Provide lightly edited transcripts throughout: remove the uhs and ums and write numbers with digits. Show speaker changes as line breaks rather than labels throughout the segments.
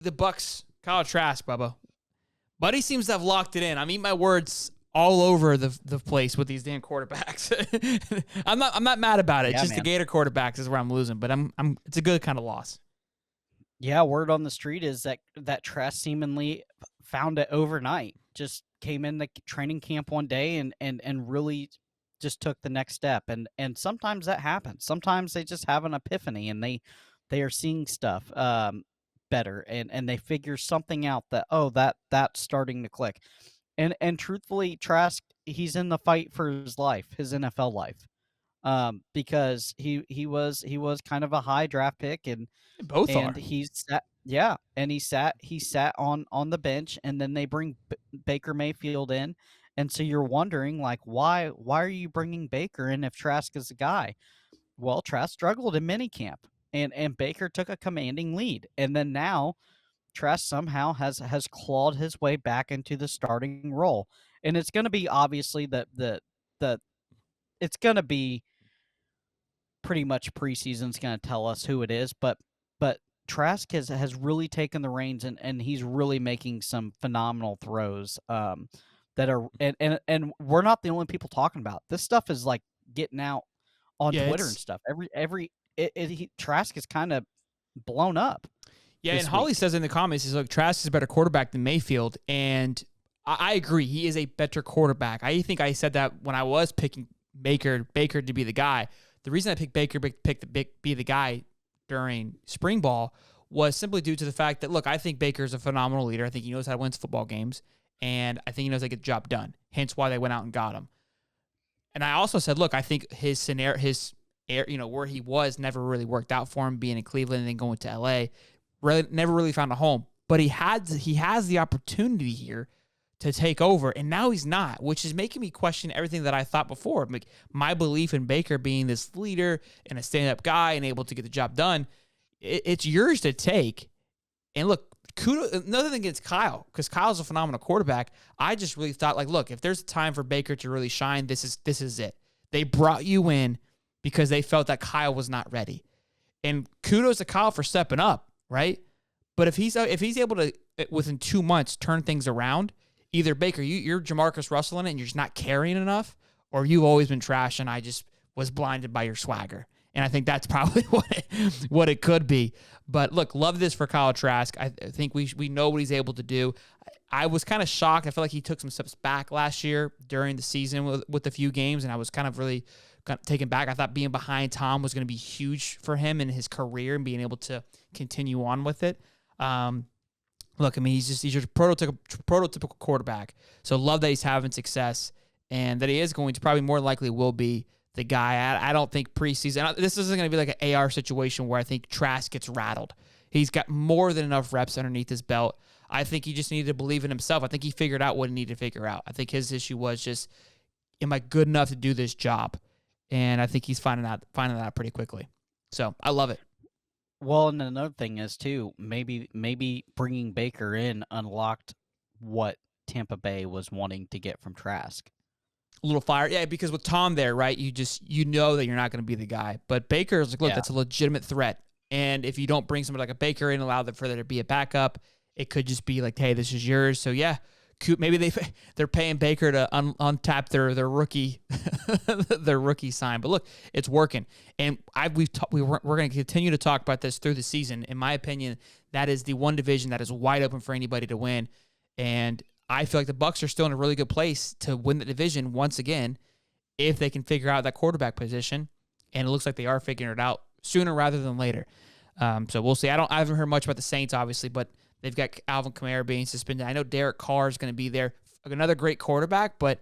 the Bucs, Kyle Trask, Bubba. Buddy seems to have locked it in. I'm eating my words all over the place with these damn quarterbacks. I'm not mad about it.
Yeah,
Just the Gator quarterbacks is where I'm losing, but it's a good kind of loss.
Yeah, word on the street is that Trask seemingly found it overnight. Just came in the training camp one day and really just took the next step. And sometimes that happens. Sometimes they just have an epiphany and they are seeing stuff better and they figure something out that that's starting to click. And truthfully, Trask, he's in the fight for his life, his NFL life. Because he was kind of a high draft pick and
Both are.
he sat on the bench, and then they bring Baker Mayfield in, and so you're wondering like why are you bringing Baker in if Trask is the guy? Well, Trask struggled in minicamp, and Baker took a commanding lead, and then now Trask somehow has clawed his way back into the starting role, and it's going to be obviously the it's going to be pretty much preseason's going to tell us who it is, but Trask has really taken the reins and he's really making some phenomenal throws that are and we're not the only people talking about this stuff is like getting out on Twitter and stuff. Trask is kind of blown up.
Yeah, and Holly says in the comments, he's like, Trask is a better quarterback than Mayfield, and I agree. He is a better quarterback. I think I said that when I was picking Baker to be the guy. The reason I picked Baker to be the guy during spring ball was simply due to the fact that, look, I think Baker is a phenomenal leader. I think he knows how to win football games, and I think he knows how to get the job done, hence why they went out and got him. And I also said, look, I think his scenario, where he was never really worked out for him, being in Cleveland and then going to L.A., never really found a home. But he has the opportunity here to take over, and now he's not, which is making me question everything that I thought before. Like, my belief in Baker being this leader and a stand-up guy and able to get the job done, it's yours to take. And look, kudos, nothing against Kyle, because Kyle's a phenomenal quarterback. I just really thought, like, look, if there's a time for Baker to really shine, this is it. They brought you in because they felt that Kyle was not ready. And kudos to Kyle for stepping up, right? But if he's able to, within 2 months, turn things around, either Baker, you're Jamarcus Russell in it and you're just not carrying enough, or you've always been trash and I just was blinded by your swagger. And I think that's probably what it could be. But look, love this for Kyle Trask. I think we know what he's able to do. I was kind of shocked. I feel like he took some steps back last year during the season with a few games, and I was kind of really taken back. I thought being behind Tom was going to be huge for him in his career and being able to continue on with it. Look, I mean, he's your prototypical quarterback. So love that he's having success and that he is going to probably more likely will be the guy. I don't think preseason, this isn't going to be like an AR situation where I think Trask gets rattled. He's got more than enough reps underneath his belt. I think he just needed to believe in himself. I think he figured out what he needed to figure out. I think his issue was just, am I good enough to do this job? And I think he's finding that out pretty quickly. So I love it.
Well, and another thing is too, maybe bringing Baker in unlocked what Tampa Bay was wanting to get from Trask.
A little fire, yeah, because with Tom there, right, you know that you're not going to be the guy. But Baker is like, look, that's a legitimate threat. And if you don't bring somebody like a Baker in, allow them for there to be a backup, it could just be like, hey, this is yours. So yeah, maybe they're paying Baker to untap their rookie their rookie sign. But look, it's working, and we're going to continue to talk about this through the season. In my opinion, that is the one division that is wide open for anybody to win, and I feel like the Bucs are still in a really good place to win the division once again if they can figure out that quarterback position, and it looks like they are figuring it out sooner rather than later. So we'll see. I haven't heard much about the Saints, obviously, but they've got Alvin Kamara being suspended. I know Derek Carr is going to be there, another great quarterback, but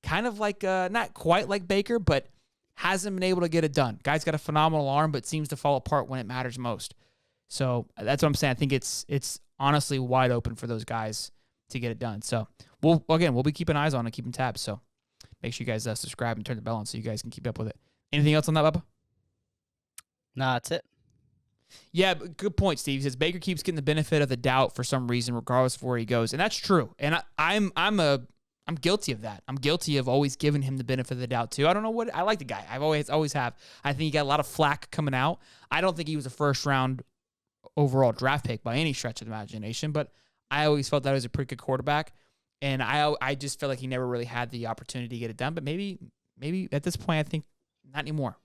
kind of like not quite like Baker, but hasn't been able to get it done. Guy's got a phenomenal arm, but seems to fall apart when it matters most. So that's what I'm saying. I think it's honestly wide open for those guys to get it done. So we'll be keeping eyes on it, keeping tabs. So make sure you guys subscribe and turn the bell on so you guys can keep up with it. Anything else on that, Bubba?
No, that's it.
Yeah, good point, Steve. He says Baker keeps getting the benefit of the doubt for some reason, regardless of where he goes, and that's true. And I'm guilty of that. I'm guilty of always giving him the benefit of the doubt too. I don't know what I like the guy. I've always have. I think he got a lot of flack coming out. I don't think he was a first round overall draft pick by any stretch of the imagination, but I always felt that he was a pretty good quarterback, and I just felt like he never really had the opportunity to get it done. But maybe at this point, I think not anymore.